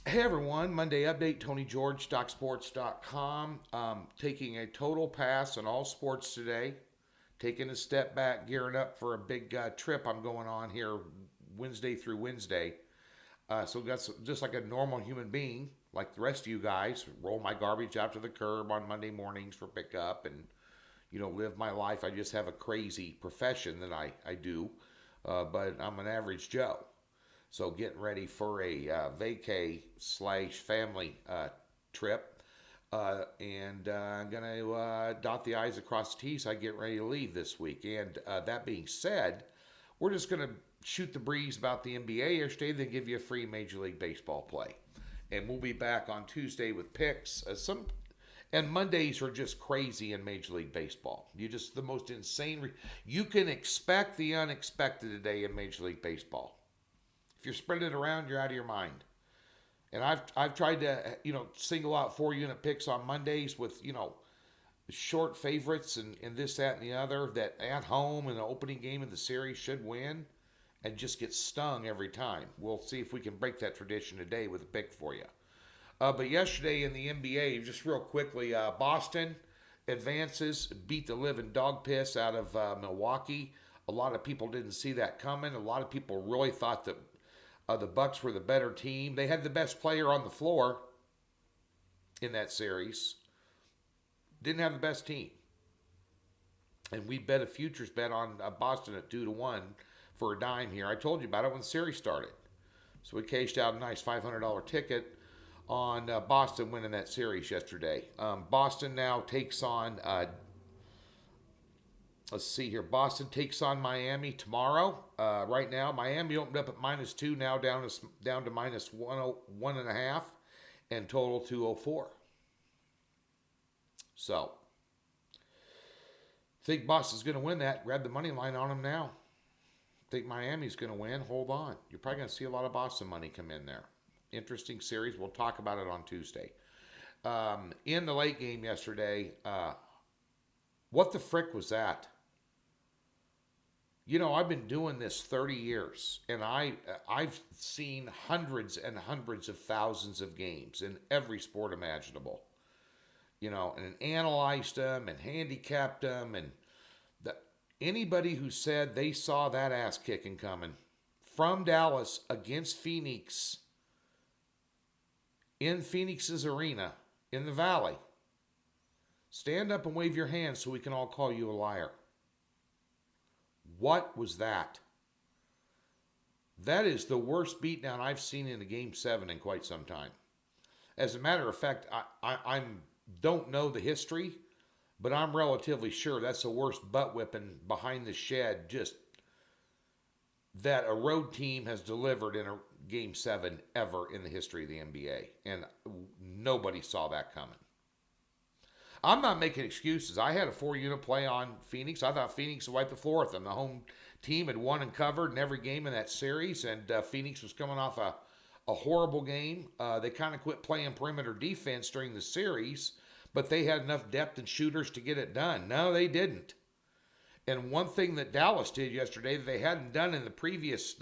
Hey everyone, Monday update, Tony George, DocSports.com. Taking a total pass on all sports today. Taking a step back, gearing up for a big trip I'm going on here Wednesday through Wednesday. So that's just like a normal human being, like the rest of you guys. Roll my garbage out to the curb on Monday mornings for pickup and, live my life. I just have a crazy profession that I do, but I'm an average Joe. So getting ready for a vacay slash family trip. And I'm going to dot the I's across the T's. I get ready to leave this week. And that being said, we're just going to shoot the breeze about the NBA yesterday, then give you a free Major League Baseball play. And we'll be back on Tuesday with picks. And Mondays are just crazy in Major League Baseball. You just the most insane. You can expect the unexpected today in Major League Baseball. If you're spreading it around, you're out of your mind. And I've tried to single out 4-unit picks on Mondays with short favorites and this, that, and the other that at home in the opening game of the series should win, and just get stung every time. We'll see if we can break that tradition today with a pick for you. But yesterday in the NBA, just real quickly, Boston advances, beat the living dog piss out of Milwaukee. A lot of people didn't see that coming. A lot of people really thought that the Bucks were the better team. They had the best player on the floor in that series. Didn't have the best team. And we bet a futures bet on Boston at 2-1 for a dime here. I told you about it when the series started. So we cashed out a nice $500 ticket on Boston winning that series yesterday. Boston now takes on let's see here. Boston takes on Miami tomorrow. Right now, Miami opened up at -2, now down to minus 1.5, and total 204. So, think Boston's going to win that. Grab the money line on them now. Think Miami's going to win. Hold on. You're probably going to see a lot of Boston money come in there. Interesting series. We'll talk about it on Tuesday. In the late game yesterday, what the frick was that? I've been doing this 30 years, and I've seen hundreds and hundreds of thousands of games in every sport imaginable. And analyzed them and handicapped them, and anybody who said they saw that ass kicking coming from Dallas against Phoenix in Phoenix's arena in the Valley, stand up and wave your hand so we can all call you a liar. What was that? That is the worst beatdown I've seen in a Game 7 in quite some time. As a matter of fact, I don't know the history, but I'm relatively sure that's the worst butt whipping behind the shed just that a road team has delivered in a Game 7 ever in the history of the NBA. And nobody saw that coming. I'm not making excuses. I had a 4-unit play on Phoenix. I thought Phoenix would wipe the floor with them. The home team had won and covered in every game in that series, and Phoenix was coming off a horrible game. They kind of quit playing perimeter defense during the series, but they had enough depth and shooters to get it done. No, they didn't. And one thing that Dallas did yesterday that they hadn't done in the previous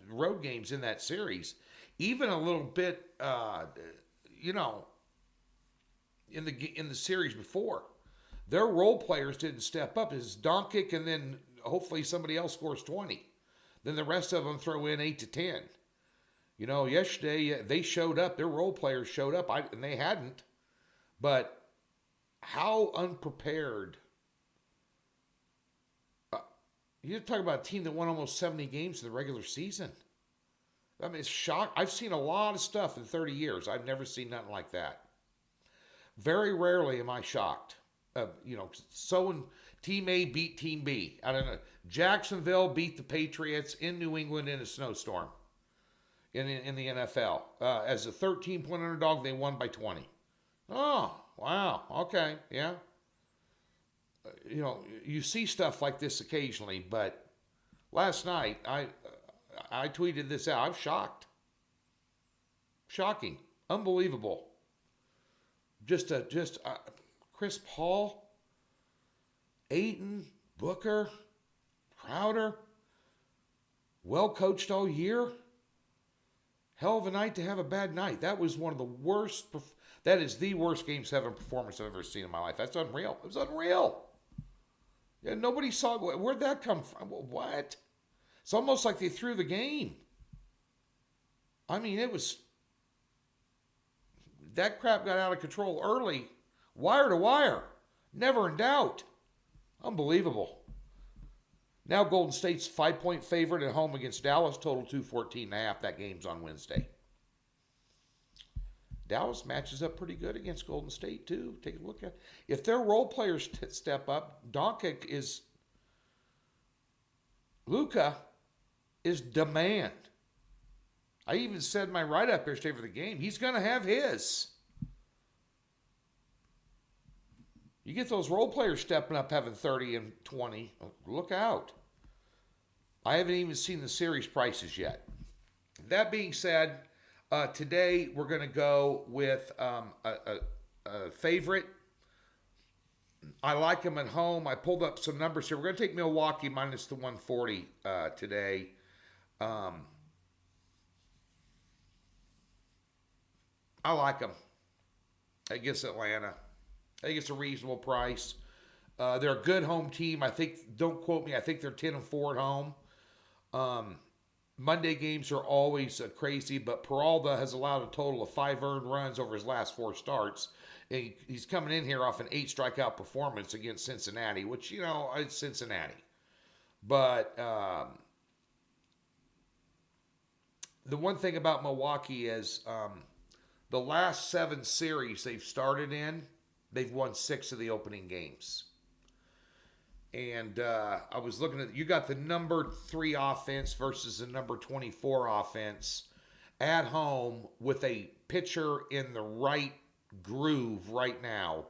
road games in that series, even a little bit, in the series before, their role players didn't step up. It's Doncic, and then hopefully somebody else scores 20. Then the rest of them throw in 8 to 10. Yesterday they showed up. Their role players showed up, and they hadn't. But how unprepared. You talk about a team that won almost 70 games in the regular season. I mean, it's shock. I've seen a lot of stuff in 30 years. I've never seen nothing like that. Very rarely am I shocked. Team A beat Team B. I don't know. Jacksonville beat the Patriots in New England in a snowstorm in the NFL. As a 13-point underdog, they won by 20. Oh, wow. Okay, yeah. You see stuff like this occasionally, but last night I tweeted this out. I'm shocked. Shocking. Unbelievable. Just Chris Paul, Ayton, Booker, Crowder, well coached all year. hell of a night to have a bad night. That was one of the worst. That is the worst Game 7 performance I've ever seen in my life. That's unreal. It was unreal. Yeah, nobody saw. Where'd that come from? What? It's almost like they threw the game. I mean, it was. That crap got out of control early. Wire to wire. Never in doubt. Unbelievable. Now Golden State's 5-point favorite at home against Dallas. Total 214.5. That game's on Wednesday. Dallas matches up pretty good against Golden State, too. Take a look at it. If their role players step up, Luka is demand. I even said in my write-up yesterday for the game, he's going to have his. You get those role players stepping up, having 30 and 20. Look out. I haven't even seen the series prices yet. That being said, today we're going to go with a favorite. I like them at home. I pulled up some numbers here. We're going to take Milwaukee minus the 140 today. I like them against Atlanta. I think it's a reasonable price. They're a good home team. I think, don't quote me, I think they're 10-4 at home. Monday games are always crazy, but Peralta has allowed a total of 5 earned runs over his last 4 starts. And he's coming in here off an 8 strikeout performance against Cincinnati, which, it's Cincinnati. But the one thing about Milwaukee is the last 7 series they've started in, they've won 6 of the opening games. And I was looking at, you got the number 3 offense versus the number 24 offense at home with a pitcher in the right groove right now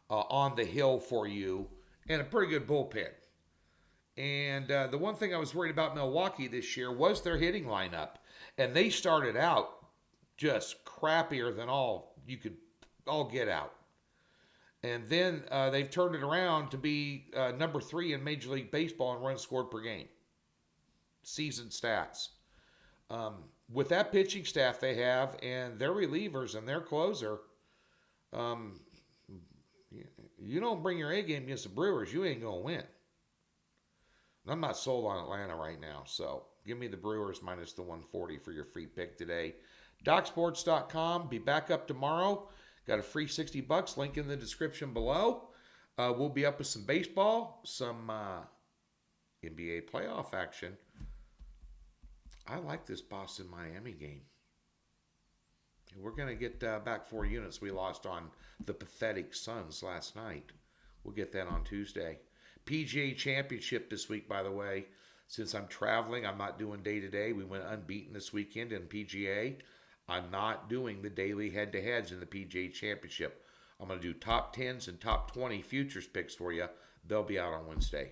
on the hill for you and a pretty good bullpen. And the one thing I was worried about Milwaukee this year was their hitting lineup. And they started out just crappier than all you could all get out. And then they've turned it around to be number 3 in Major League Baseball in runs scored per game. Season stats. With that pitching staff they have and their relievers and their closer, you don't bring your A game against the Brewers, you ain't going to win. I'm not sold on Atlanta right now, so give me the Brewers minus the 140 for your free pick today. DocSports.com. Be back up tomorrow. Got a free $60. Link in the description below. We'll be up with some baseball, some NBA playoff action. I like this Boston-Miami game. We're going to get back 4 units we lost on the pathetic Suns last night. We'll get that on Tuesday. PGA Championship this week, by the way. Since I'm traveling, I'm not doing day-to-day. We went unbeaten this weekend in PGA. I'm not doing the daily head-to-heads in the PGA Championship. I'm going to do top 10s and top 20 futures picks for you. They'll be out on Wednesday.